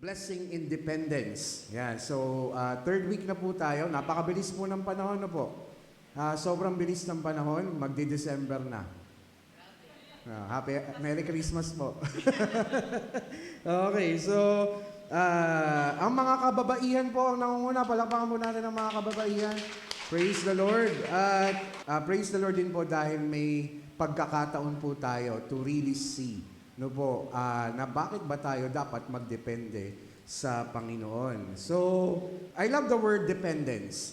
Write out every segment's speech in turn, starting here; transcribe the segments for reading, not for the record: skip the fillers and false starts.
Blessing Independence. Yan. So, third week na po tayo. Napakabilis po ng panahon na po. Sobrang bilis ng panahon. Magdi-December na. Merry Christmas po. Okay, so, ang mga kababaihan po ang nangunguna. Palakpakan po natin ang mga kababaihan. Praise the Lord. At praise the Lord din po dahil may pagkakataon po tayo to really see na bakit ba tayo dapat magdepende sa Panginoon. So, I love the word dependence.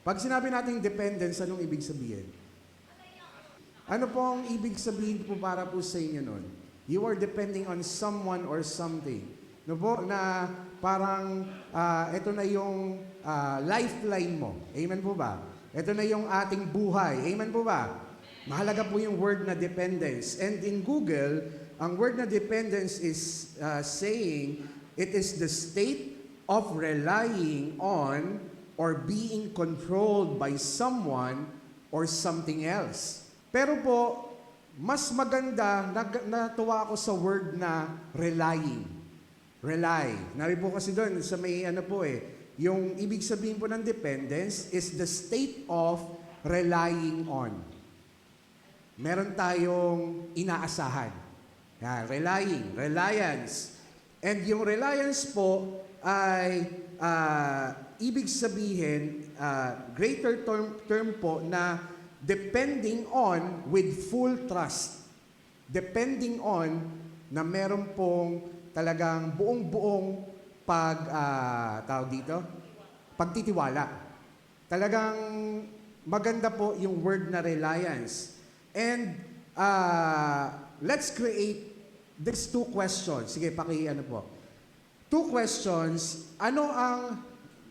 Pag sinabi nating dependence, anong ibig sabihin? Ano po ang ibig sabihin po para po sa inyo nun? You are depending on someone or something. Na parang ito na yung lifeline mo. Amen po ba? Ito na yung ating buhay. Amen po ba? Mahalaga po yung word na dependence. And in Google, ang word na dependence is saying it is the state of relying on or being controlled by someone or something else. Pero po, mas maganda, natuwa ako sa word na relying. Rely. Nari po kasi doon, sa may yung ibig sabihin po ng dependence is the state of relying on. Meron tayong inaasahan. Reliance. And yung reliance po ay ibig sabihin, greater term po na depending on with full trust. Depending on na meron pong talagang buong-buong pagtitiwala. Talagang maganda po yung word na reliance. And let's create these two questions. Sige, po. Two questions. Ano ang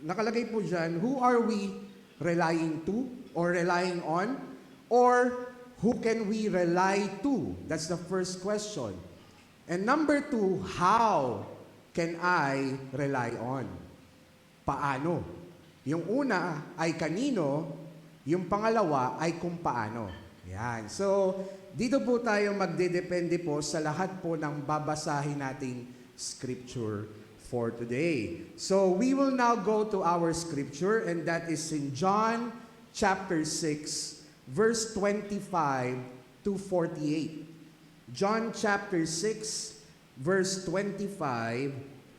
nakalagay po dyan? Who are we relying to or relying on? Or who can we rely to? That's the first question. And number two, how can I rely on? Paano? Yung una ay kanino, yung pangalawa ay kung paano. Yan. So, dito po tayo magdedepende po sa lahat po ng babasahin nating scripture for today. So, we will now go to our scripture and that is in John chapter 6, verse 25 to 48. John chapter 6, verse 25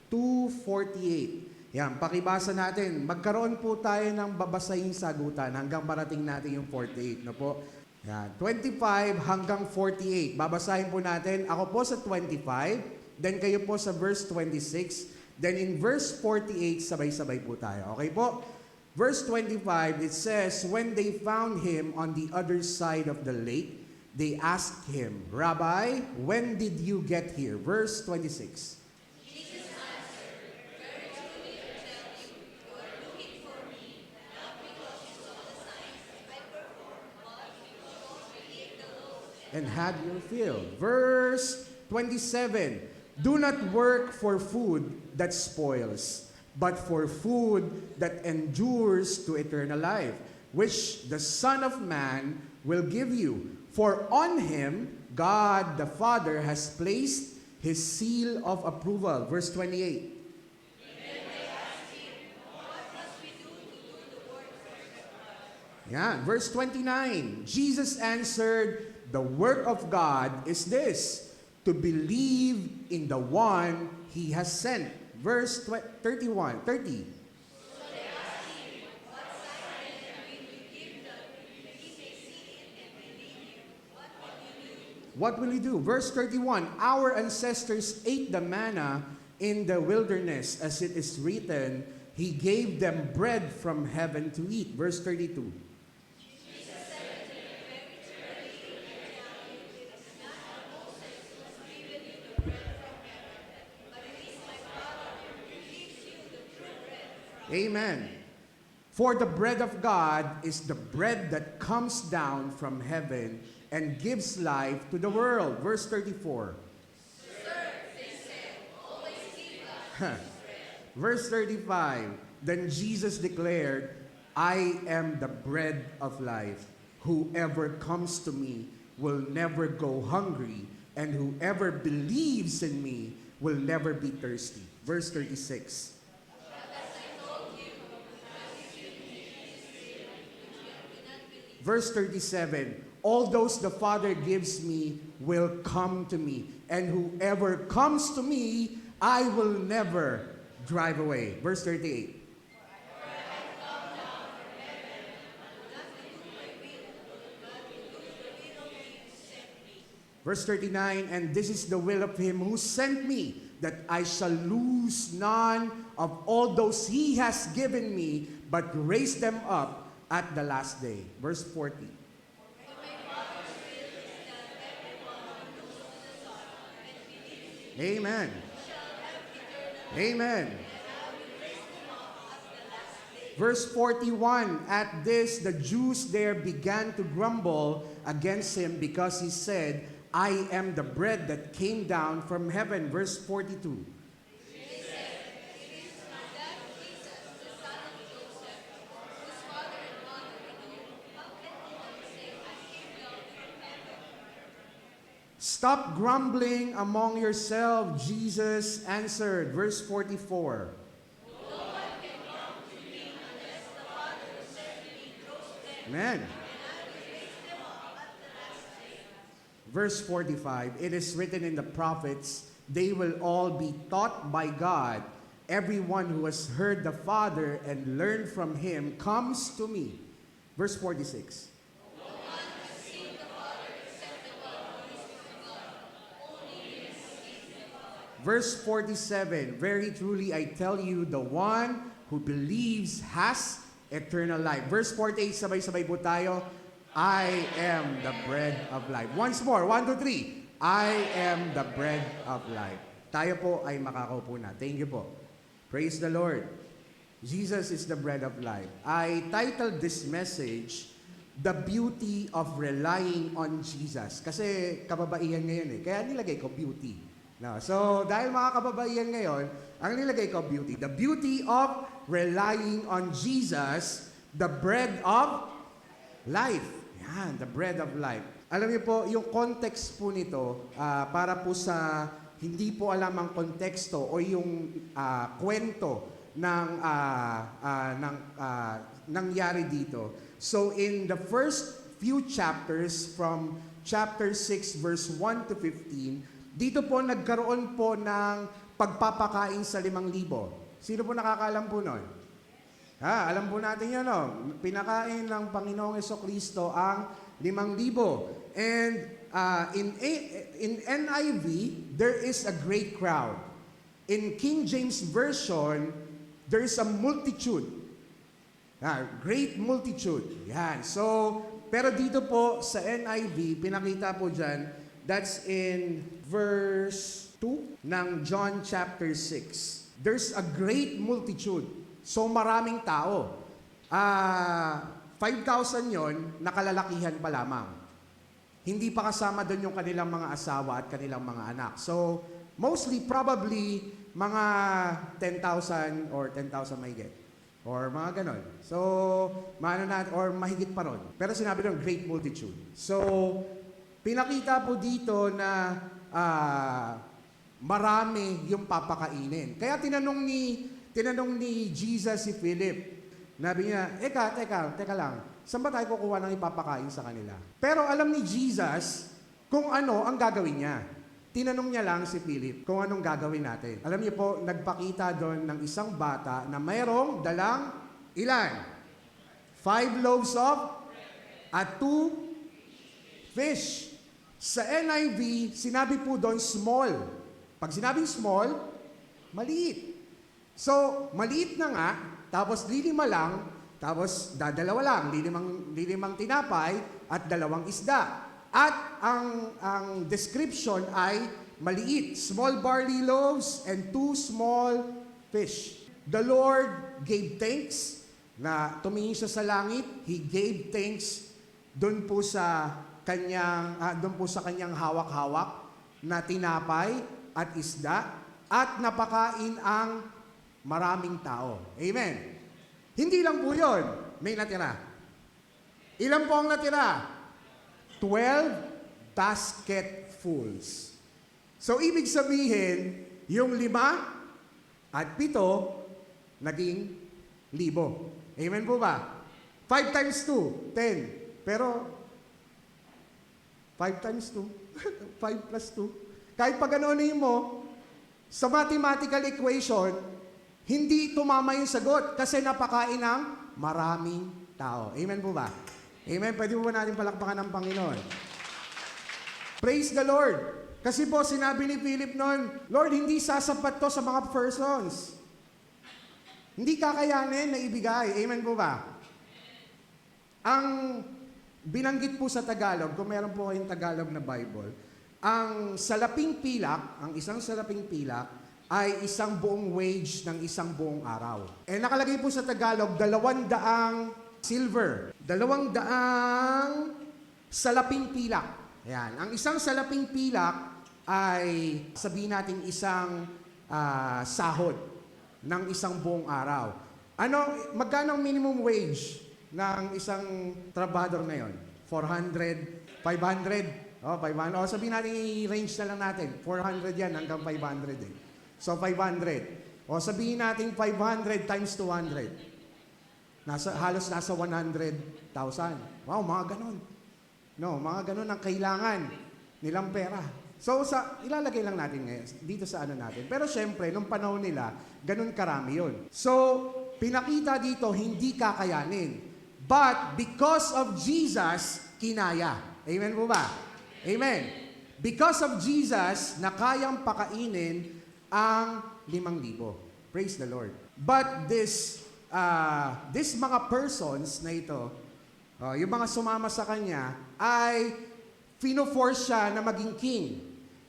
to 48. Yan, pakibasa natin. Magkaroon po tayo ng babasahin sagutan hanggang parating natin yung 48 na po. Yan, 25 hanggang 48. Babasahin po natin. Ako po sa 25, then kayo po sa verse 26, then in verse 48, sabay-sabay po tayo. Okay po? Verse 25, it says, when they found him on the other side of the lake, they asked him, Rabbi, when did you get here? Verse 26. Jesus answered, very truly I tell you, you are looking for me, not because you saw the signs I performed, but because you ate the loaves And had your fill. Verse 27. Do not work for food that spoils, but for food that endures to eternal life, which the Son of Man will give you. For on him, God the Father has placed his seal of approval. Verse 28. Yeah, verse 29. Jesus answered, the work of God is this, to believe in the one he has sent. Verse 30. What will he do? Verse 31, our ancestors ate the manna in the wilderness, as it is written, he gave them bread from heaven to eat. Verse 32. Amen. For the bread of God is the bread that comes down from heaven and gives life to the world. Verse 34. Sir, they said, always give us Verse 35. Then Jesus declared, I am the bread of life. Whoever comes to me will never go hungry, and whoever believes in me will never be thirsty. Verse 36. Verse 37, all those the Father gives me will come to me, and whoever comes to me, I will never drive away. Verse 38. Verse 39, and this is the will of him who sent me, that I shall lose none of all those he has given me, but raise them up at the last day. Verse 40. Amen. Amen. Verse 41, at this the Jews there began to grumble against him because he said, I am the bread that came down from heaven. Verse 42. Stop grumbling among yourselves, Jesus answered. Verse 44. Amen. Verse 45, it is written in the prophets, they will all be taught by God. Everyone who has heard the Father and learned from him comes to me. Verse 46. Verse 47, very truly I tell you, the one who believes has eternal life. Verse 48, sabay-sabay po tayo. I am the bread of life. Once more, 1, 2, 3. I am the bread of life. Tayo po ay makakaupo na. Thank you po. Praise the Lord. Jesus is the bread of life. I titled this message, The Beauty of Relying on Jesus. Kasi kababaihan ngayon kaya nilagay ko beauty. No, so dahil mga kababaihan ngayon, ang nilagay ko beauty. The beauty of relying on Jesus, the bread of life. Yan, the bread of life. Alam niyo po, yung context po nito, para po sa hindi po alam ang konteksto o yung kwento ng nangyari dito. So in the first few chapters, from chapter 6 verse 1 to 15, dito po nagkaroon po ng pagpapakain sa 5,000. Sino po nakakaalam po nun? Alam po natin yan, no? Pinakain ng Panginoong Jesucristo ang 5,000. And in NIV, there is a great crowd. In King James Version, there is a multitude. Great multitude. Yan. So, pero dito po sa NIV, pinakita po dyan, that's in verse 2 ng John chapter 6. There's a great multitude. So maraming tao. 5,000 yon, nakalalakihan pa lamang. Hindi pa kasama doon yung kanilang mga asawa at kanilang mga anak. So mostly, probably, mga 10,000 or 10,000 mahigit. Or mga ganon. So, or mahigit pa ron. Pero sinabi doon, great multitude. So, pinakita po dito na marami yung papakainin. Kaya tinanong ni Jesus si Philip. Sabi niya, teka lang. Saan ba tayo kukuha ng ipapakain sa kanila? Pero alam ni Jesus kung ano ang gagawin niya. Tinanong niya lang si Philip kung anong gagawin natin. Alam niyo po, nagpakita doon ng isang bata na mayroong dalang ilan? 5 loaves of at 2 fish. Sa NIV, sinabi po doon small. Pag sinabing small, maliit. So, maliit na nga, tapos 5 lang, tapos dadalawa lang, 5 tinapay at 2 isda. At ang description ay maliit, small barley loaves and 2 small fish. The Lord gave thanks, na tumingin siya sa langit, He gave thanks doon po sa kanyang hawak-hawak na tinapay at isda at napakain ang maraming tao. Amen. Hindi lang po yun. May natira. Ilan po ang natira? 12 basketfuls. So, ibig sabihin, Yung 5 at 7, naging 1,000. Amen po ba? 5 times 2, 10. Pero, 5 times 2, 5 plus 2. Kahit pag anonin mo, sa mathematical equation, hindi tumama yung sagot kasi napakain ng maraming tao. Amen po ba? Amen. Pwede po ba natin palakpakan ng Panginoon? Praise the Lord. Kasi po, sinabi ni Philip noon, Lord, hindi sasapat to sa mga persons. Hindi kakayanin na ibigay. Amen po ba? Ang binanggit po sa Tagalog, kung meron po kayong Tagalog na Bible, ang salaping pilak, ang isang salaping pilak, ay isang buong wage ng isang buong araw. Eh nakalagay po sa Tagalog, 200 silver. 200 salaping pilak. Ayan. Ang isang salaping pilak ay sabihin natin isang sahod ng isang buong araw. Magkano ang minimum wage ng isang trabahador ngayon? 400, 500? 500. Sabihin natin i-range na lang natin. 400 yan hanggang 500 eh. So 500. Sabihin natin 500 times 200. Halos nasa 100,000. Wow, mga ganon. No, mga ganon ang kailangan nilang pera. So, ilalagay lang natin ngayon dito sa ano natin. Pero syempre, nung panahon nila, ganon karami yun. So, pinakita dito, hindi kakayanin. But, because of Jesus, kinaya. Amen po ba? Amen. Because of Jesus, na kayang pakainin ang 5,000. Praise the Lord. But this mga persons na ito, yung mga sumama sa kanya, ay fino-force siya na maging king.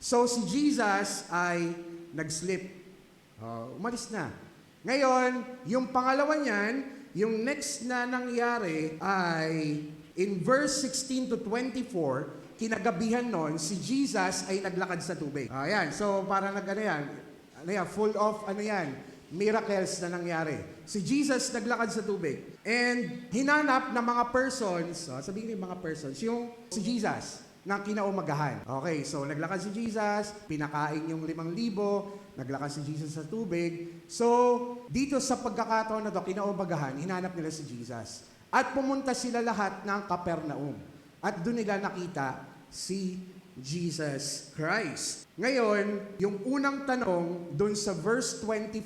So si Jesus ay nag-slip. Umalis na. Ngayon, yung pangalawa niyan, yung next na nangyari ay in verse 16 to 24, kinagabihan nun, si Jesus ay naglakad sa tubig. Ayan, so para full of miracles na nangyari. Si Jesus naglakad sa tubig. And hinanap ng mga persons, sabihin niyo mga persons, yung si Jesus na kinaumagahan. Okay, so naglakad si Jesus, pinakain yung 5,000, naglakad si Jesus sa tubig. So, dito sa pagkakataon na to, kinaumagahan, hinanap nila si Jesus. At pumunta sila lahat ng Capernaum. At doon nila nakita si Jesus Christ. Ngayon, yung unang tanong, doon sa verse 25,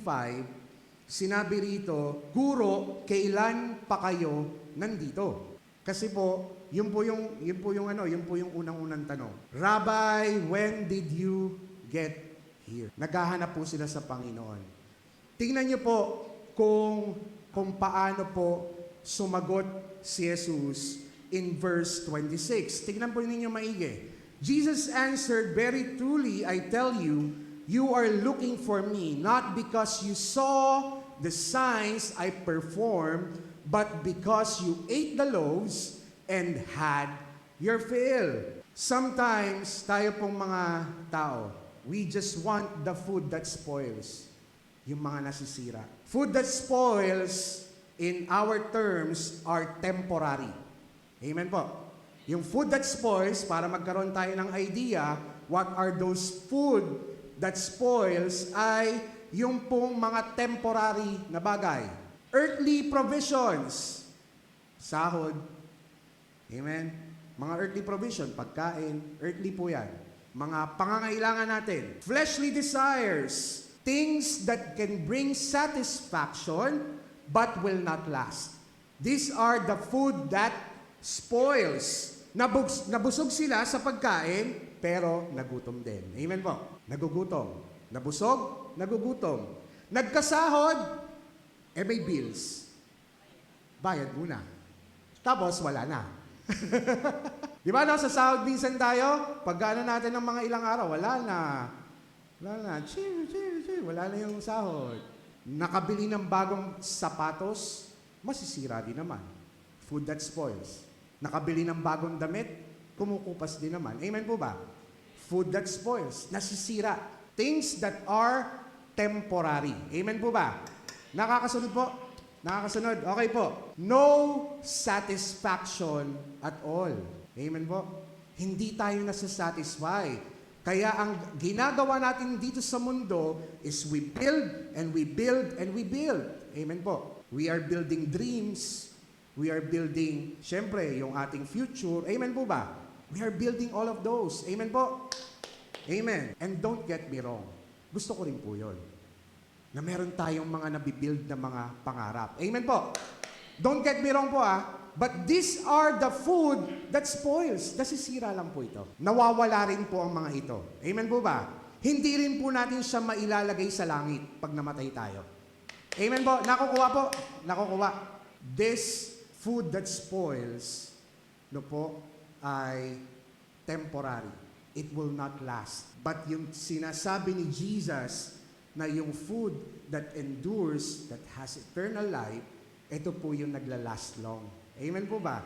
sinabi rito, Guro, kailan pa kayo nandito? Kasi po, yun po yung unang-unang tanong. Rabbi, when did you get here? Naghahanap po sila sa Panginoon. Tingnan niyo po kung paano po sumagot si Jesus in verse 26. Tingnan po ninyo maigi. Jesus answered, Very truly, I tell you, you are looking for me, not because you saw the signs I performed, but because you ate the loaves and had your fill. Sometimes, tayo pong mga tao, we just want the food that spoils. Yung mga nasisira. Food that spoils, in our terms, are temporary. Amen po. Yung food that spoils, para magkaroon tayo ng idea, what are those food that spoils, ay yung pong mga temporary na bagay. Earthly provisions. Sahod. Amen? Mga earthly provision, pagkain, earthly po yan. Mga pangangailangan natin. Fleshly desires. Things that can bring satisfaction but will not last. These are the food that spoils. Nabusog sila sa pagkain, pero nagutom din. Amen po. Nagugutom. Nabusog, nagugutom. Nagkasahod, may bills. Bayad muna. Tapos, wala na. Di ba, sa sahod minsan tayo, pagkano natin ng mga ilang araw, wala na. Wala na yung sahod. Nakabili ng bagong sapatos, masisira din naman. Food that spoils. Nakabili ng bagong damit, kumukupas din naman. Amen po ba? Food that spoils, nasisira. Things that are temporary. Amen po ba? Nakakasunod po? Nakakasunod? Okay po. No satisfaction at all. Amen po? Hindi tayo nasa-satisfy. Kaya ang ginagawa natin dito sa mundo is we build and we build and we build. Amen po. We are building dreams. We are building, syempre, yung ating future. Amen po ba? We are building all of those. Amen po? Amen. And don't get me wrong. Gusto ko rin po yun. Na meron tayong mga nabibuild na mga pangarap. Amen po? Don't get me wrong po but these are the food that spoils. Nasisira lang po ito. Nawawala rin po ang mga ito. Amen po ba? Hindi rin po natin siya mailalagay sa langit pag namatay tayo. Amen po? Nakukuha po? Nakukuha. This food that spoils, ay temporary. It will not last. But yung sinasabi ni Jesus na yung food that endures, that has eternal life, ito po yung naglalast long. Amen po ba?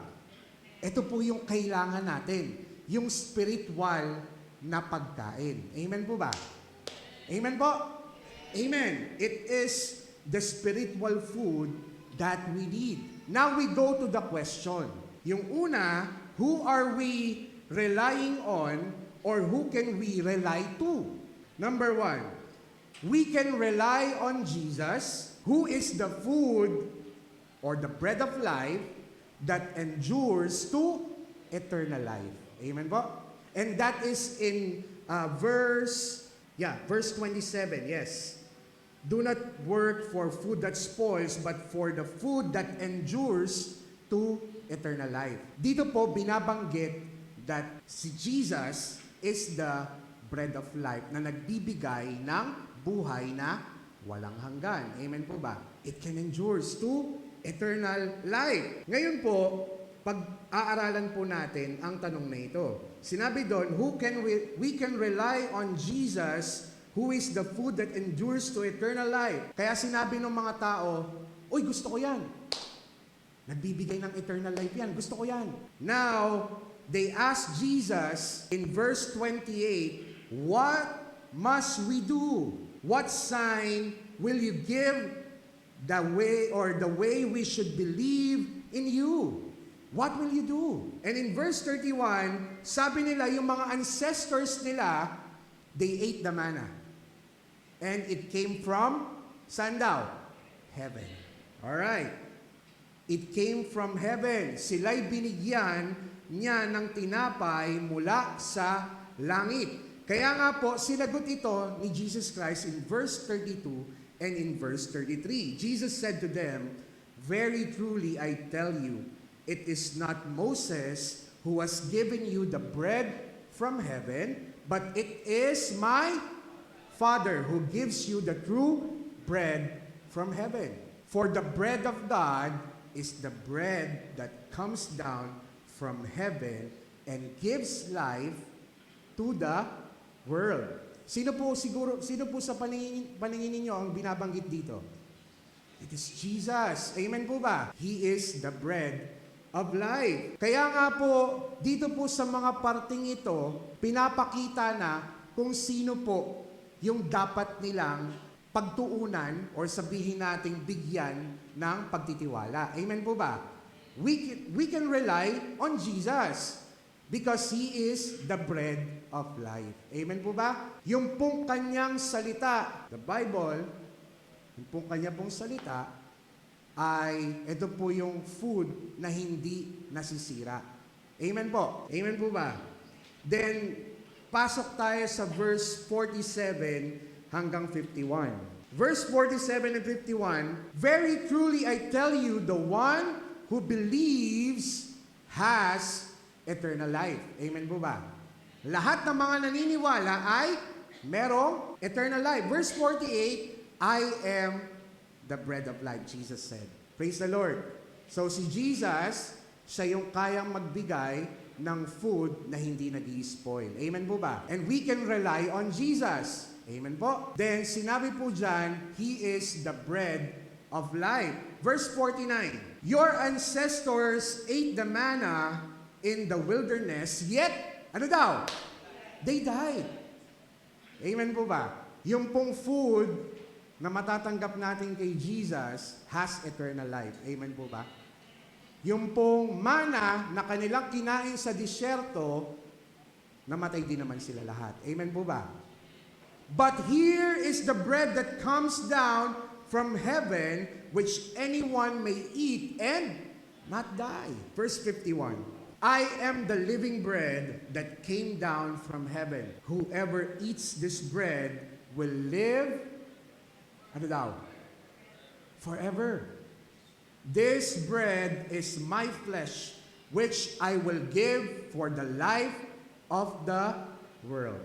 Ito po yung kailangan natin. Yung spiritual na pagkain. Amen po ba? Amen po? Amen. It is the spiritual food that we need. Now we go to the question. Yung una, who are we relying on or who can we rely to? Number one, we can rely on Jesus, who is the food or the bread of life that endures to eternal life. Amen po? And that is in verse 27, yes. Do not work for food that spoils, but for the food that endures to eternal life. Dito po binabanggit that si Jesus is the bread of life na nagbibigay ng buhay na walang hanggan. Amen po ba? It can endures to eternal life. Ngayon po, pag-aaralan po natin ang tanong na ito. Sinabi doon, we can rely on Jesus, who is the food that endures to eternal life. Kaya sinabi ng mga tao, uy, gusto ko yan. Nagbibigay ng eternal life yan. Gusto ko yan. Now, they asked Jesus in verse 28, what must we do? What sign will you give the way we should believe in you? What will you do? And in verse 31, sabi nila, yung mga ancestors nila, they ate the manna. And it came from, saan daw? Heaven. Alright. It came from heaven. Sila'y binigyan niya ng tinapay mula sa langit. Kaya nga po, sinagot ito ni Jesus Christ in verse 32 and in verse 33. Jesus said to them, very truly I tell you, it is not Moses who has given you the bread from heaven, but it is my Father who gives you the true bread from heaven. For the bread of God is the bread that comes down from heaven and gives life to the world. Sino po sa paningin ninyo ang binabanggit dito? It is Jesus. Amen po ba? He is the bread of life. Kaya nga po, dito po sa mga parting ito, pinapakita na kung sino po yung dapat nilang pagtuunan or sabihin nating bigyan ng pagtitiwala. Amen po ba? We can rely on Jesus because He is the bread of life. Amen po ba? Yung pong kanyang salita, the Bible, yung pong kanya pong salita, ay ito po yung food na hindi nasisira. Amen po? Amen po ba? Then, pasok tayo sa verse 47 hanggang 51. Verse 47 and 51, very truly I tell you, the one who believes has eternal life. Amen po ba? Lahat ng mga naniniwala ay merong eternal life. Verse 48, I am the bread of life, Jesus said. Praise the Lord. So si Jesus, siya yung kayang magbigay ng food na hindi nag-i-spoil. Amen po ba? And we can rely on Jesus. Amen po. Then sinabi po dyan, He is the bread of life. Verse 49, your ancestors ate the manna in the wilderness, yet, ano daw? They died. Amen po ba? Yung pong food na matatanggap natin kay Jesus has eternal life. Amen po ba? Yung pong mana na kanilang kinain sa disyerto, namatay din naman sila lahat. Amen po ba? But here is the bread that comes down from heaven, which anyone may eat and not die. Verse 51. I am the living bread that came down from heaven. Whoever eats this bread will live, ano daw? Forever. This bread is my flesh, which I will give for the life of the world.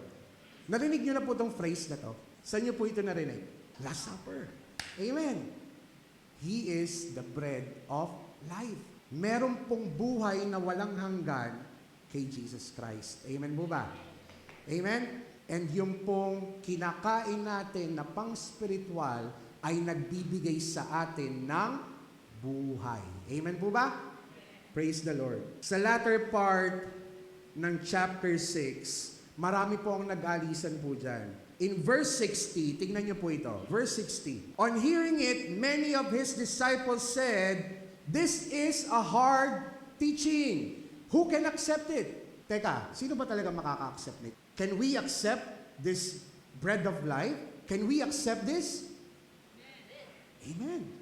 Narinig nyo na po itong phrase na to? Saan nyo po ito narinig? Last Supper. Amen. He is the bread of life. Meron pong buhay na walang hanggan kay Jesus Christ. Amen po ba? Amen? And yung pong kinakain natin na pang-spiritual ay nagbibigay sa atin ng buhay. Amen po ba? Praise the Lord. Sa latter part ng chapter 6, marami po ang nag-alisan po dyan. In verse 60, tingnan niyo po ito. Verse 60. On hearing it, many of his disciples said, "This is a hard teaching. Who can accept it?" Teka, sino ba talaga makaka-accept nito? Can we accept this bread of life? Can we accept this? Amen.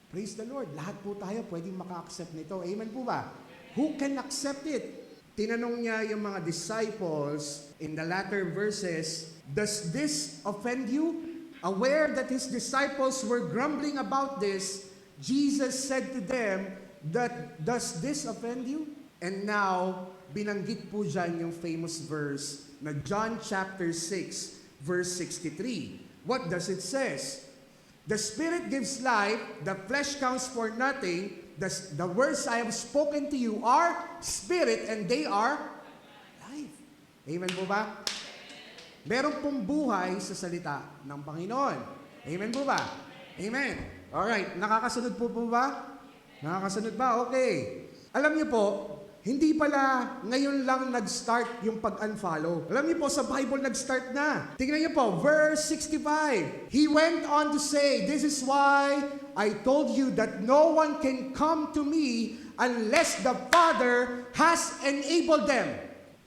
Praise the Lord. Lahat po tayo pwedeng maka-accept nito. Amen po ba? Who can accept it? Tinanong niya yung mga disciples in the latter verses, "Does this offend you?" Aware that his disciples were grumbling about this, Jesus said to them, "Does this offend you?" And now, binanggit po dyan yung famous verse na John chapter 6, verse 63. What does it says? The Spirit gives life, the flesh counts for nothing. The words I have spoken to you are spirit and they are life. Amen po ba? Meron pong buhay sa salita ng Panginoon. Amen po ba? Amen. Alright, nakakasunod po ba? Nakakasunod ba? Okay. Alam niyo po, hindi pala ngayon lang nag-start yung pag-unfollow. Alam niyo po, sa Bible nag-start na. Tingnan niyo po, verse 65. He went on to say, "This is why I told you that no one can come to me unless the Father has enabled them."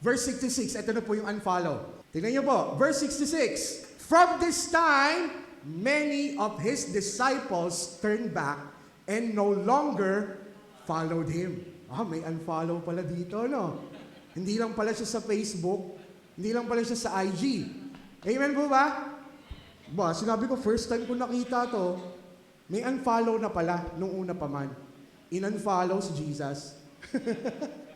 Verse 66, ito na po yung unfollow. Tingnan niyo po, verse 66. From this time, many of his disciples turned back and no longer followed him. May unfollow pala dito, no? Hindi lang pala siya sa Facebook, hindi lang pala siya sa IG. Amen po ba? Sinabi ko, first time ko nakita to, may unfollow na pala nung una pa man. In-unfollow si Jesus.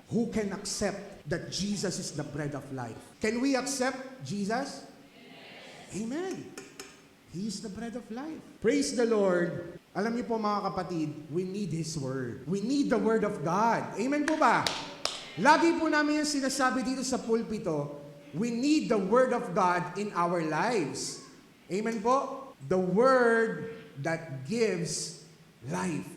Who can accept that Jesus is the bread of life? Can we accept Jesus? Amen. He is the bread of life. Praise the Lord. Alam niyo po mga kapatid, we need His Word. We need the Word of God. Amen po ba? Lagi po namin yung sinasabi dito sa pulpito, we need the Word of God in our lives. Amen po? The Word that gives life.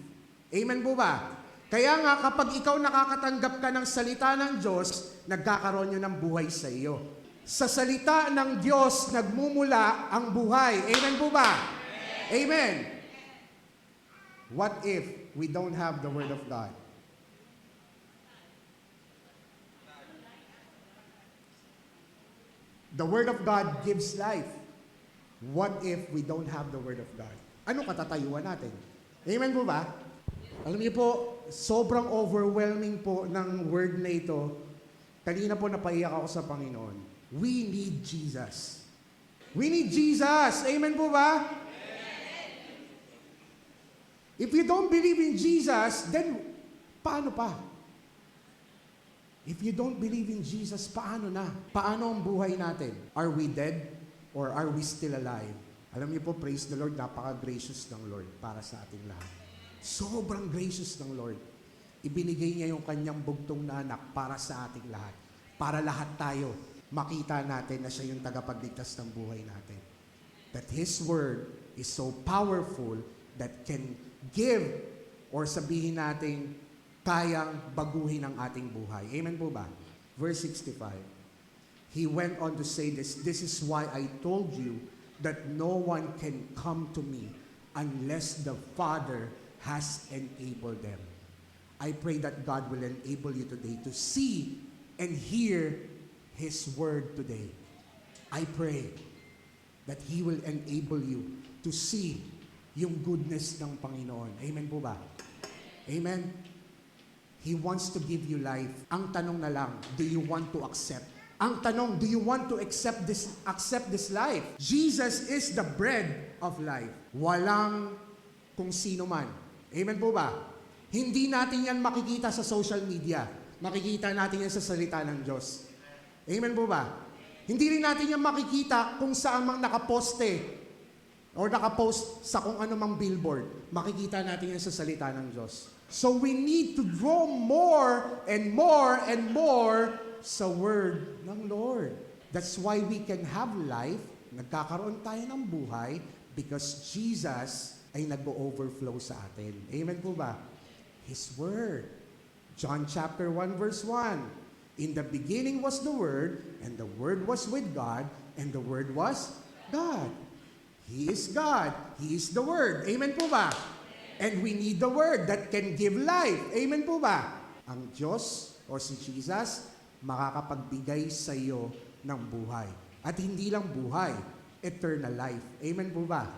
Amen po ba? Kaya nga kapag ikaw nakakatanggap ka ng salita ng Diyos, nagkakaroon yun ng buhay sa iyo. Sa salita ng Diyos, nagmumula ang buhay. Amen po ba? Amen. What if we don't have the Word of God? The Word of God gives life. What if we don't have the Word of God? Ano katatayuan natin? Amen po ba? Alam niyo po, sobrang overwhelming po ng word na ito. Kanina po napaiyak ako sa Panginoon. We need Jesus. We need Jesus. Amen po ba? If you don't believe in Jesus, then paano pa? If you don't believe in Jesus, paano na? Paano ang buhay natin? Are we dead or are we still alive? Alam niyo po, praise the Lord, napaka-gracious ng Lord para sa ating lahat. Sobrang gracious ng Lord. Ibinigay niya yung kanyang bugtong na anak para sa ating lahat. Para lahat tayo makita natin na siya yung tagapagligtas ng buhay natin. That His Word is so powerful that can give or sabihin natin kayang baguhin ang ating buhay. Amen po ba? Verse 65. He went on to say this, "This is why I told you that no one can come to me unless the Father has enabled them." I pray that God will enable you today to see and hear His Word today. I pray that He will enable you to see yung goodness ng Panginoon. Amen po ba? Amen? He wants to give you life. Ang tanong na lang, do you want to accept? Ang tanong, do you want to accept this life? Jesus is the bread of life. Walang kung sino man. Amen po ba? Hindi natin yan makikita sa social media. Makikita natin yan sa salita ng Diyos. Amen po ba? Hindi rin natin yan makikita kung saan mang nakaposte or nakapost sa kung ano mang billboard. Makikita natin yan sa salita ng Diyos. So we need to draw more and more and more sa Word ng Lord. That's why we can have life, nagkakaroon tayo ng buhay, because Jesus ay nag-overflow sa atin. Amen po ba? His Word. John chapter 1 verse 1. In the beginning was the Word, and the Word was with God, and the Word was God. He is God. He is the Word. Amen po ba? And we need the Word that can give life. Amen po ba? Ang Diyos o si Jesus makakapagbigay sa iyo ng buhay. At hindi lang buhay, eternal life. Amen po ba?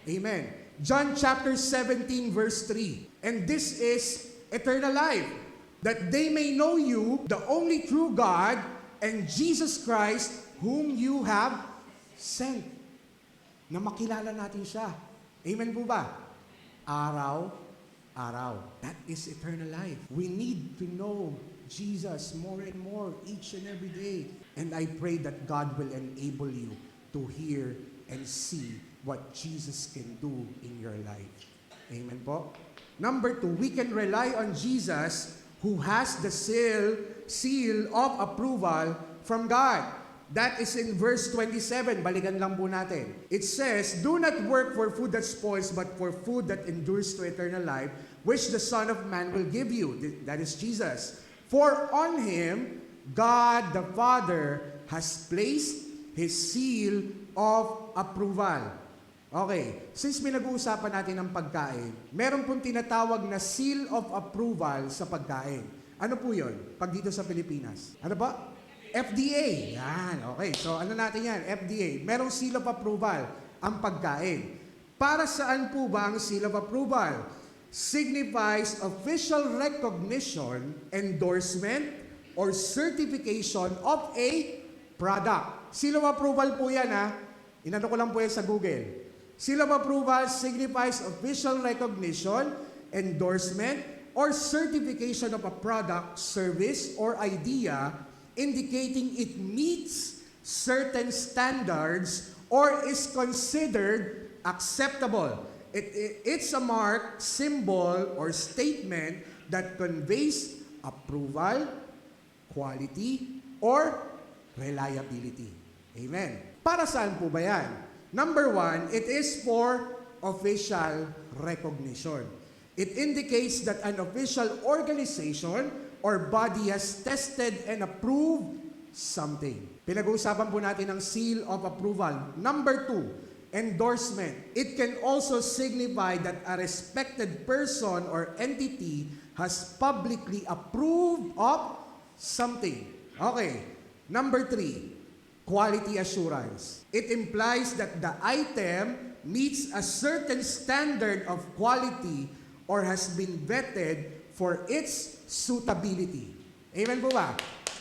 Amen. John chapter 17 verse 3. And this is eternal life, that they may know you, the only true God, and Jesus Christ, whom you have sent. Na makilala natin siya. Amen po ba? Araw-araw. That is eternal life. We need to know Jesus more and more each and every day. And I pray that God will enable you to hear and see what Jesus can do in your life. Amen po? Number 2, we can rely on Jesus who has the seal of approval from God. That is in verse 27. Balikan lang po natin. It says, do not work for food that spoils, but for food that endures to eternal life, which the Son of Man will give you. That is Jesus. For on Him, God the Father has placed His seal of approval. Okay, since may nag-uusapan natin ng pagkain, meron pong tinatawag na seal of approval sa pagkain. Ano po yun? Pag dito sa Pilipinas. Ano ba? FDA. Yan, okay. So ano natin yan? FDA. Merong seal of approval ang pagkain. Para saan po ba ang seal of approval? Signifies official recognition, endorsement, or certification of a product. Seal of approval po yan ha. Inano ko lang po yan sa Google. Seal of approval signifies official recognition, endorsement, or certification of a product, service, or idea indicating it meets certain standards or is considered acceptable. It's a mark, symbol, or statement that conveys approval, quality, or reliability. Amen. Para saan po ba yan? Number 1, it is for official recognition. It indicates that an official organization or body has tested and approved something. Pinag-uusapan po natin ang seal of approval. Number 2, endorsement. It can also signify that a respected person or entity has publicly approved of something. Okay. Number 3, quality assurance. It implies that the item meets a certain standard of quality or has been vetted for its suitability. Amen po ba?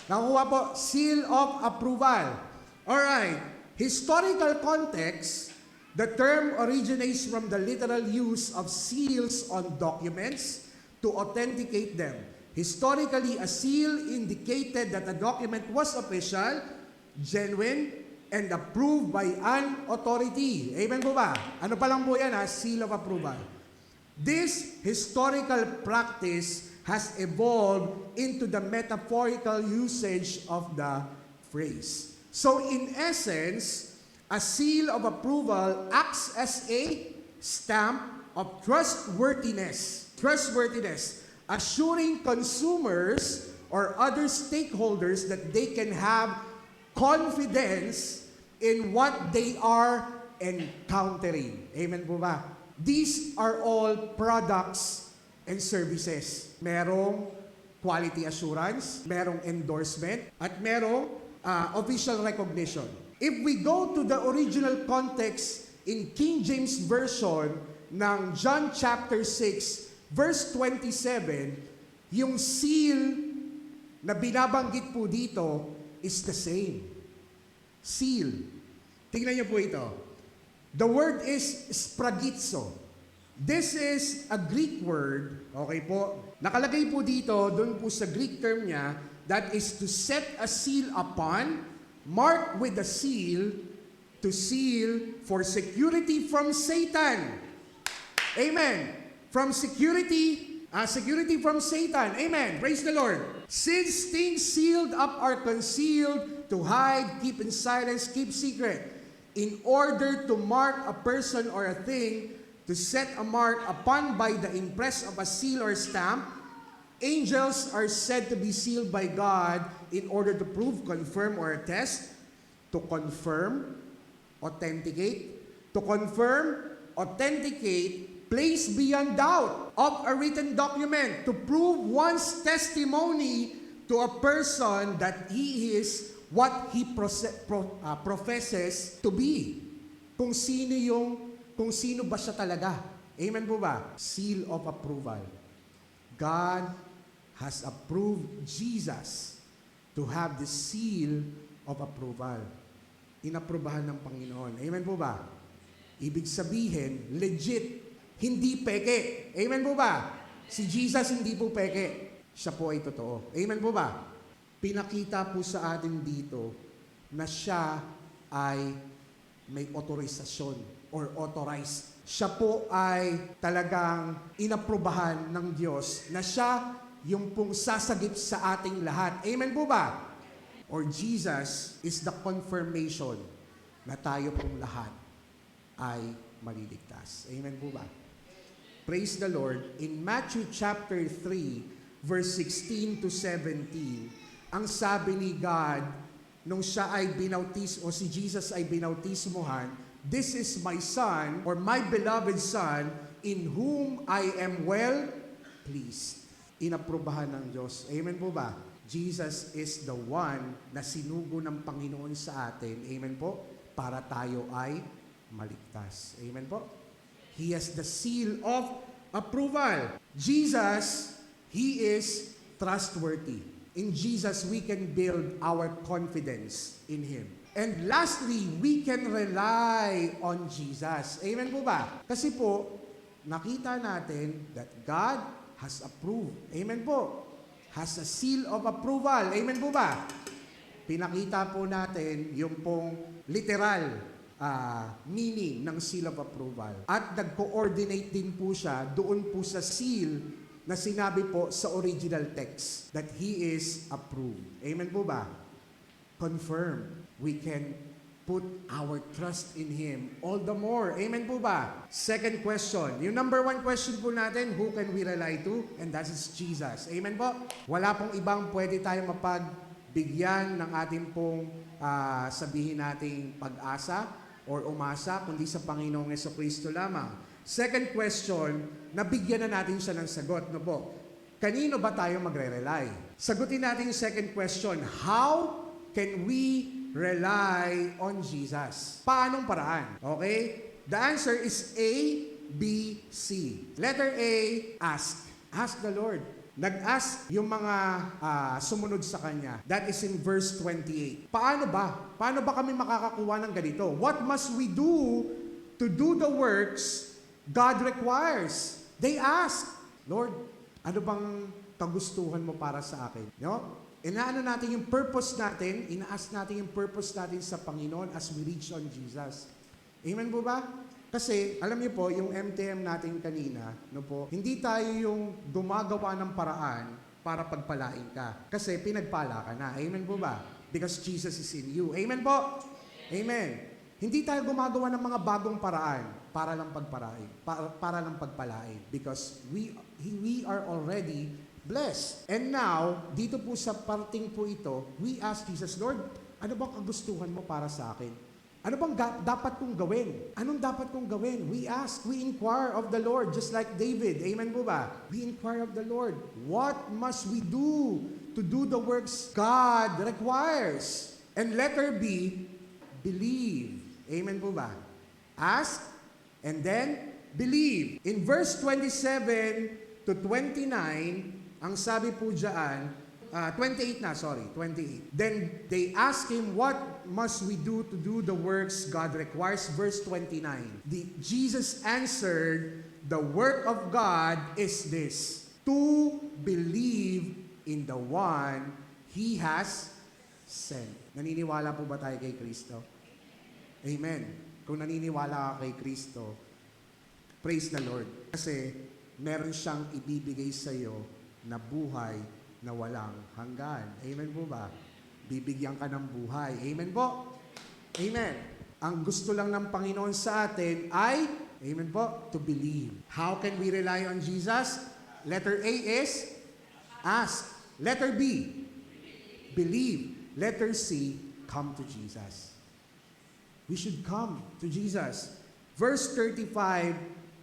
Nakuha po, seal of approval. Alright, historical context, the term originates from the literal use of seals on documents to authenticate them. Historically, a seal indicated that a document was official, genuine, and approved by an authority. Amen po ba? Ano pa lang po yan ha? Seal of approval. This historical practice has evolved into the metaphorical usage of the phrase. So in essence, a seal of approval acts as a stamp of trustworthiness, assuring consumers or other stakeholders that they can have confidence in what they are encountering. Amen po ba? These are all products and services. Merong quality assurance, merong endorsement, at merong official recognition. If we go to the original context in King James Version ng John chapter 6, verse 27, yung seal na binabanggit po dito is the same. Seal. Tingnan niyo po ito. The word is spragitzo. This is a Greek word, okay po? Nakalagay po dito, doon po sa Greek term niya, that is to set a seal upon, mark with a seal, to seal for security from Satan. Amen. From security from Satan. Amen. Praise the Lord. Since things sealed up are concealed, to hide, keep in silence, keep secret, in order to mark a person or a thing, to set a mark upon by the impress of a seal or stamp, angels are said to be sealed by God in order to prove, confirm, or attest, to confirm, authenticate, place beyond doubt of a written document, to prove one's testimony to a person that he is what he professes to be. Kung sino ba siya talaga. Amen po ba? Seal of approval. God has approved Jesus to have the seal of approval. Inaprubahan ng Panginoon. Amen po ba? Ibig sabihin, legit, hindi peke. Amen po ba? Si Jesus hindi po peke. Siya po ay totoo. Amen po ba? Pinakita po sa atin dito na siya ay may autorisasyon or authorized. Siya po ay talagang inaprubahan ng Diyos na siya yung pong sasagip sa ating lahat. Amen po ba? Or Jesus is the confirmation na tayo pong lahat ay maliligtas. Amen po ba? Praise the Lord. In Matthew chapter 3, verse 16 to 17, ang sabi ni God, nung siya ay binautis o si Jesus ay binautismohan, "This is my son or my beloved son in whom I am well pleased." Inaprubahan ng Diyos. Amen po ba? Jesus is the one na sinugo ng Panginoon sa atin. Amen po? Para tayo ay maligtas. Amen po? He has the seal of approval. Jesus, He is trustworthy. In Jesus, we can build our confidence in Him. And lastly, we can rely on Jesus. Amen po ba? Kasi po, nakita natin that God has approved. Amen po. Has a seal of approval. Amen po ba? Pinakita po natin yung pong literal meaning ng seal of approval. At nag-coordinate din po siya doon po sa seal na sinabi po sa original text that He is approved. Amen po ba? Confirm. We can put our trust in Him all the more. Amen po ba? Second question. Yung number one question po natin, who can we rely to? And that is Jesus. Amen po? Wala pong ibang pwede tayong mapagbigyan ng ating pong sabihin nating pag-asa or umasa, kundi sa Panginoong Jesucristo lamang. Second question, nabigyan na natin siya ng sagot. No po? Kanino ba tayo magre-rely? Sagutin natin yung second question, how can we rely on Jesus? Paanong paraan? Okay? The answer is A, B, C. Letter A, ask. Ask the Lord. Nag-ask yung mga sumunod sa Kanya. That is in verse 28. Paano ba? Paano ba kami makakakuha ng ganito? What must we do to do the works God requires? They ask, Lord, ano bang kagustuhan mo para sa akin? No? Inaano natin yung purpose natin, ina-ask natin yung purpose natin sa Panginoon as we reach on Jesus. Amen po ba? Kasi, alam niyo po, yung MTM natin kanina, no po, hindi tayo yung gumagawa ng paraan para pagpalain ka. Kasi pinagpala ka na. Amen po ba? Because Jesus is in you. Amen po? Amen. Hindi tayo gumagawa ng mga bagong paraan para lang pagpalain. Para lang pagpalain. Because we are already blessed. And now, dito po sa parting po ito, we ask Jesus, Lord, ano bang kagustuhan mo para sa akin? Ano bang dapat kong gawin? Anong dapat kong gawin? We ask, we inquire of the Lord, just like David. Amen po ba? We inquire of the Lord. What must we do to do the works God requires? And letter B, believe. Amen po ba? Ask, and then believe. In verse 27 to 29, ang sabi po dyan, 28 na, sorry, 28. Then they asked him, what must we do to do the works God requires? Verse 29. Jesus answered, the work of God is this, to believe in the one He has sent. Naniniwala po ba tayo kay Kristo? Amen. Kung naniniwala ka kay Kristo, praise the Lord. Kasi meron siyang ibibigay sa iyo na buhay na walang hanggan. Amen po ba? Bibigyan ka ng buhay. Amen po? Amen. Ang gusto lang ng Panginoon sa atin ay, amen po, to believe. How can we rely on Jesus? Letter A is ask. Letter B, believe. Letter C, come to Jesus. We should come to Jesus. Verse 35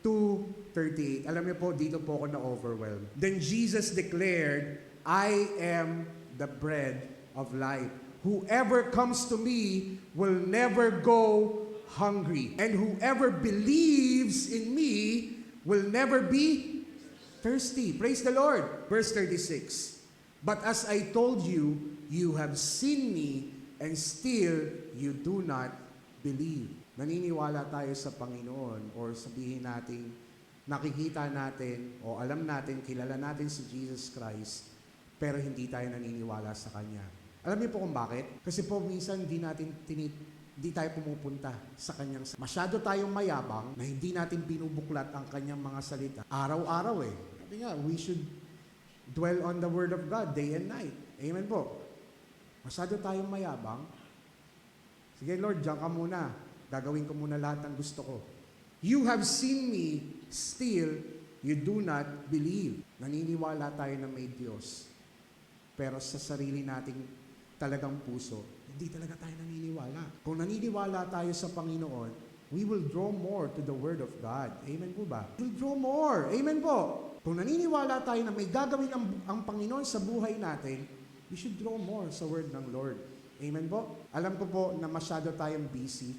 to 38. Alam niyo po, dito po ako na-overwhelmed. Then Jesus declared, I am the bread of life. Whoever comes to me will never go hungry. And whoever believes in me will never be thirsty. Praise the Lord. Verse 36. But as I told you, you have seen me and still you do not believe. Naniniwala tayo sa Panginoon or sabihin natin, nakikita natin o alam natin, kilala natin si Jesus Christ, pero hindi tayo naniniwala sa Kanya. Alam niyo po kung bakit? Kasi po minsan di tayo pumupunta sa Kanyang salita. Masyado tayong mayabang na hindi natin binubuklat ang Kanyang mga salita. Araw-araw eh. Sabi nga, we should dwell on the Word of God day and night. Amen po. Masyado tayong mayabang. Sige Lord, diyan ka muna. Gagawin ko muna lahat ng gusto ko. You have seen me, still you do not believe. Naniniwala tayo na may Diyos. Pero sa sarili nating talagang puso, hindi talaga tayo naniniwala. Kung naniniwala tayo sa Panginoon, we will draw more to the Word of God. Amen po ba? We'll draw more. Amen po. Kung naniniwala tayo na may gagawin ang Panginoon sa buhay natin, we should draw more sa Word ng Lord. Amen po? Alam ko po na masyado tayong busy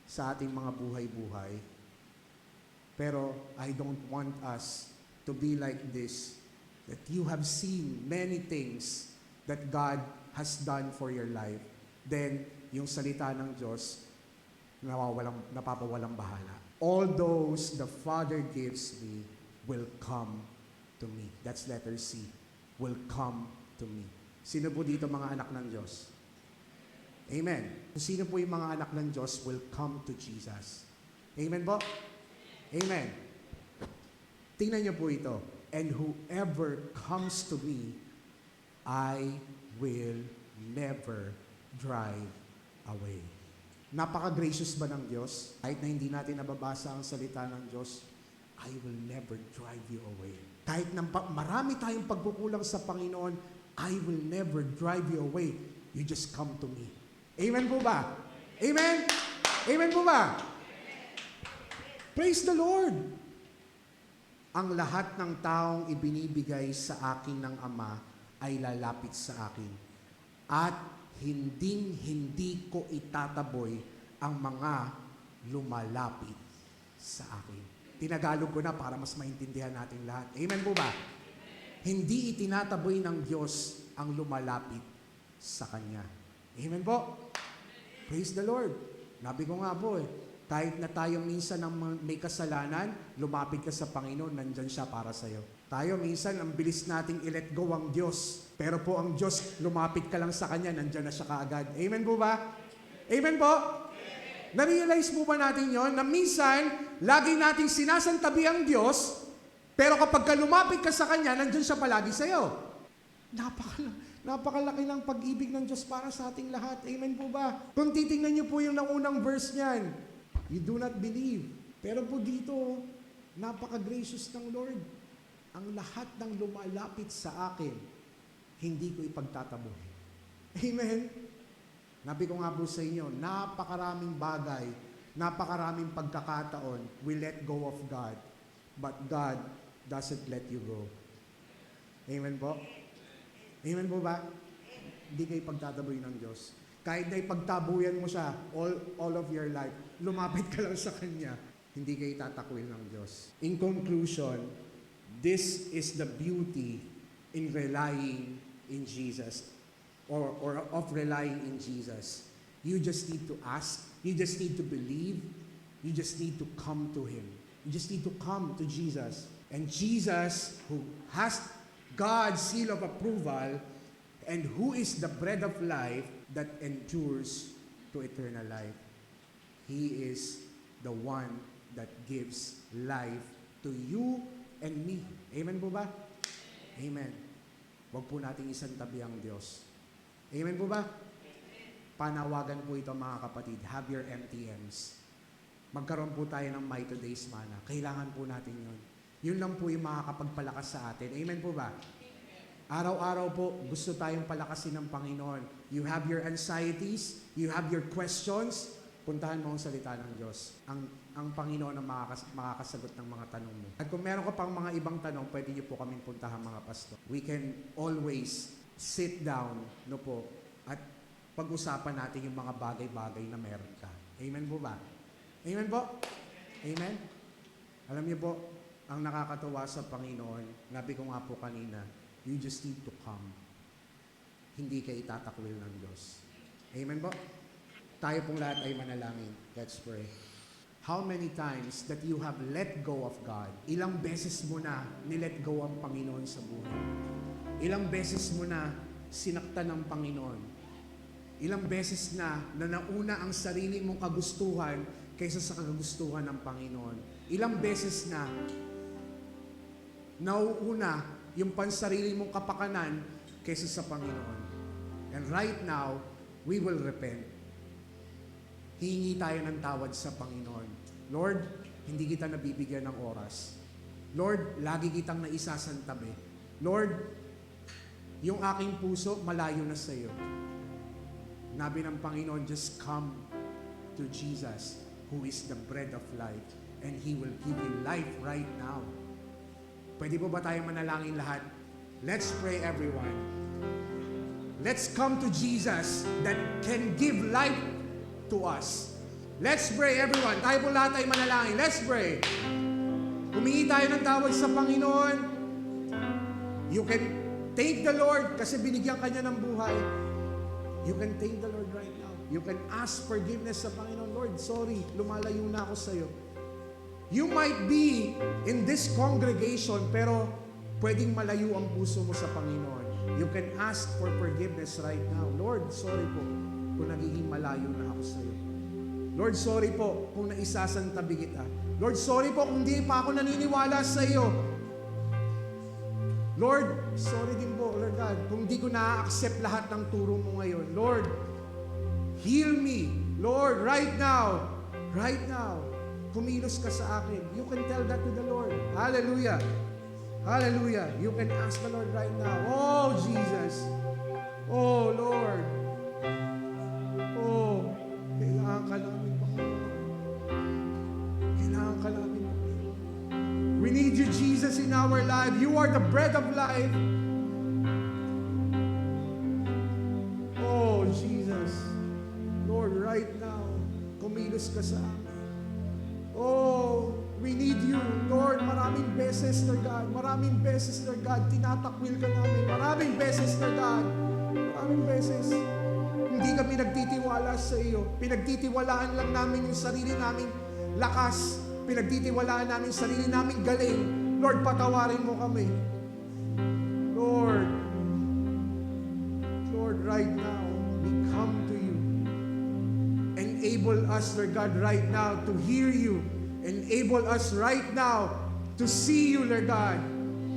sa ating mga buhay-buhay. Pero I don't want us to be like this, that you have seen many things that God has done for your life. Then, yung salita ng Diyos, napapawalang bahala. All those the Father gives me will come to me. That's letter C. Will come to me. Sino po dito mga anak ng Diyos? Amen. Kung sino po yung mga anak ng Diyos will come to Jesus. Amen po? Amen. Tingnan niyo po ito. And whoever comes to me, I will never drive away. Napaka-gracious ba ng Diyos? Kahit na hindi natin nababasa ang salita ng Diyos, I will never drive you away. Kahit na marami tayong pagkukulang sa Panginoon, I will never drive you away. You just come to me. Amen po ba? Amen? Amen po ba? Praise the Lord! Ang lahat ng taong ibinibigay sa akin ng Ama ay lalapit sa akin. At hindi ko itataboy ang mga lumalapit sa akin. Tinagalog ko na para mas maintindihan natin lahat. Amen po ba? Hindi itinataboy ng Diyos ang lumalapit sa Kanya. Amen po? Praise the Lord. Nabi ko nga po kahit na tayo minsan may kasalanan, lumapit ka sa Panginoon, nandyan siya para sa'yo. Tayo minsan, ang bilis nating i-let go ang Diyos. Pero po ang Diyos, lumapit ka lang sa Kanya, nandyan na siya kaagad. Amen po ba? Amen po? Na-realize po ba natin yon na minsan, lagi nating sinasantabi ang Diyos, pero kapag ka lumapit ka sa Kanya, nandyan siya palagi sa'yo. Napakalaki ng pag-ibig ng Diyos para sa ating lahat. Amen po ba? Kung titingnan niyo po yung naunang verse niyan, you do not believe. Pero po dito, napaka-gracious ng Lord. Ang lahat ng lumalapit sa akin, hindi ko ipagtataboy. Amen? Nabi ko nga po sa inyo, napakaraming bagay, napakaraming pagkakataon, we let go of God, but God doesn't let you go. Amen po? Amen po ba? Hindi kayo pagtataboy ng Diyos. Kahit na ipagtabuyan mo siya all of your life, lumapit ka lang sa Kanya, hindi kayo tatakwil ng Diyos. In conclusion, this is the beauty in relying in Jesus or of relying in Jesus. You just need to ask, you just need to believe, you just need to come to Him. You just need to come to Jesus. And Jesus, who has God's seal of approval, and who is the bread of life that endures to eternal life. He is the one that gives life to you and me. Amen po ba? Amen. Huwag po nating isantabi ang Diyos. Amen po ba? Panawagan po ito mga kapatid. Have your MTMs. Magkaroon po tayo ng My Today's Manna. Kailangan po natin yun. Yun lang po yung makakapagpalakas sa atin. Amen po ba? Araw-araw po, gusto tayong palakasin ng Panginoon. You have your anxieties, you have your questions, puntahan mo ang salita ng Diyos. Ang Panginoon ang makakasagot ng mga tanong mo. At kung meron ka pang mga ibang tanong, pwede niyo po kaming puntahan mga pastor. We can always sit down, no po, at pag-usapan natin yung mga bagay-bagay na meron ka. Amen po ba? Amen po? Amen? Alam niyo po, ang nakakatuwa sa Panginoon, nabi ko nga po kanina, you just need to come. Hindi kayo itatakwil ng Diyos. Amen po? Tayo pong lahat ay manalangin. Let's pray. How many times that you have let go of God? Ilang beses mo na nilet go ang Panginoon sa buhay? Ilang beses mo na sinaktan ng Panginoon? Ilang beses na nauna ang sarili mong kagustuhan kaysa sa kagustuhan ng Panginoon? Ilang beses na nauuna yung pansarili mong kapakanan kaysa sa Panginoon. And right now, we will repent. Hihingi tayo ng tawad sa Panginoon. Lord, hindi kita nabibigyan ng oras. Lord, lagi kitang naisasantabi. Lord, yung aking puso, malayo na sa iyo. Nabi ng Panginoon, just come to Jesus, who is the bread of life, and He will give you life right now. Pwede po ba tayong manalangin lahat? Let's pray everyone. Let's come to Jesus that can give life to us. Let's pray everyone. Tayo po lahat ay manalangin. Let's pray. Humingi tayo ng tawad sa Panginoon. You can thank the Lord kasi binigyan ka niya ng buhay. You can thank the Lord right now. You can ask forgiveness sa Panginoon. Lord, sorry, lumalayo na ako sa iyo. You might be in this congregation, pero pwedeng malayo ang puso mo sa Panginoon. You can ask for forgiveness right now. Lord, sorry po kung nagiging malayo na ako sa iyo. Lord, sorry po kung naisasantabi kita. Lord, sorry po kung di pa ako naniniwala sa iyo. Lord, sorry din po, Lord God, kung di ko na-accept lahat ng turo mo ngayon. Lord, heal me. Lord, right now, kumilos ka sa akin. You can tell that to the Lord. Hallelujah. Hallelujah. You can ask the Lord right now. Oh, Jesus. Oh, Lord. Oh, kailangan ka namin, Panginoon. Kailangan ka namin, Panginoon. We need you, Jesus, in our life. You are the bread of life. Oh, Jesus. Lord, right now, kumilos ka sa amin. Oh, we need you. Lord, maraming beses, Lord God. Maraming beses, Lord God. Tinatakwil ka namin. Maraming beses, Lord God. Maraming beses. Hindi kami nagtitiwala sa iyo. Pinagtitiwalaan lang namin yung sarili naming lakas. Pinagtitiwalaan namin yung sarili naming galing. Lord, patawarin mo kami. Lord, right now, we come to you. Enable us, Lord God, right now to hear you. Enable us right now to see you, Lord God.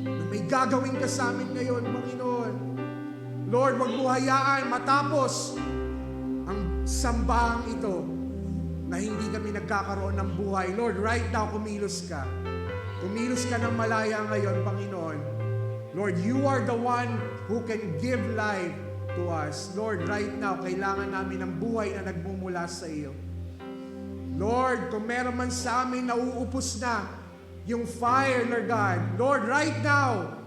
Na may gagawin ka sa amin ngayon, Panginoon. Lord, wag mo hayaan matapos ang sambahang ito na hindi kami nagkakaroon ng buhay. Lord, right now, kumilos ka. Kumilos ka ng malaya ngayon, Panginoon. Lord, you are the one who can give life to us. Lord, right now, kailangan namin ng buhay na nagmumula sa iyo. Lord, kung meron man sa amin nauupos na yung fire, Lord God. Lord, right now,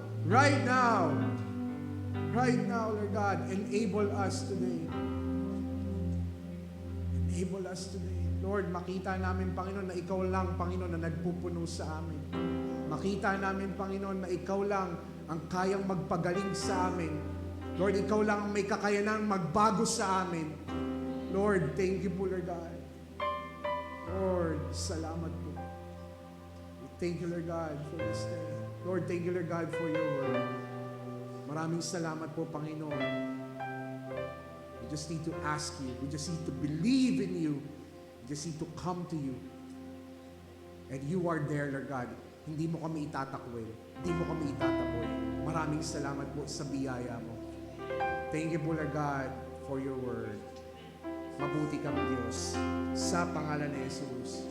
Lord God, enable us today. Enable us today. Lord, makita namin, Panginoon, na Ikaw lang, Panginoon, na nagpupuno sa amin. Makita namin, Panginoon, na Ikaw lang ang kayang magpagaling sa amin. Lord, Ikaw lang ang may kakayanan magbago sa amin. Lord, thank you po, Lord God. Lord, salamat po. Thank you, Lord God, for this day. Lord, thank you, Lord God, for your word. Maraming salamat po, Panginoon. We just need to ask you. We just need to believe in you. We just need to come to you. And you are there, Lord God. Hindi mo kami itatakwil. Hindi mo kami itataboy. Maraming salamat po sa biyaya mo. Thank you po, Lord God, for your word. Mabuti kang Diyos. Sa pangalan ni Jesus.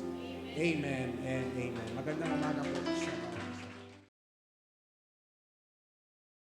Amen and amen. Magandang umaga po.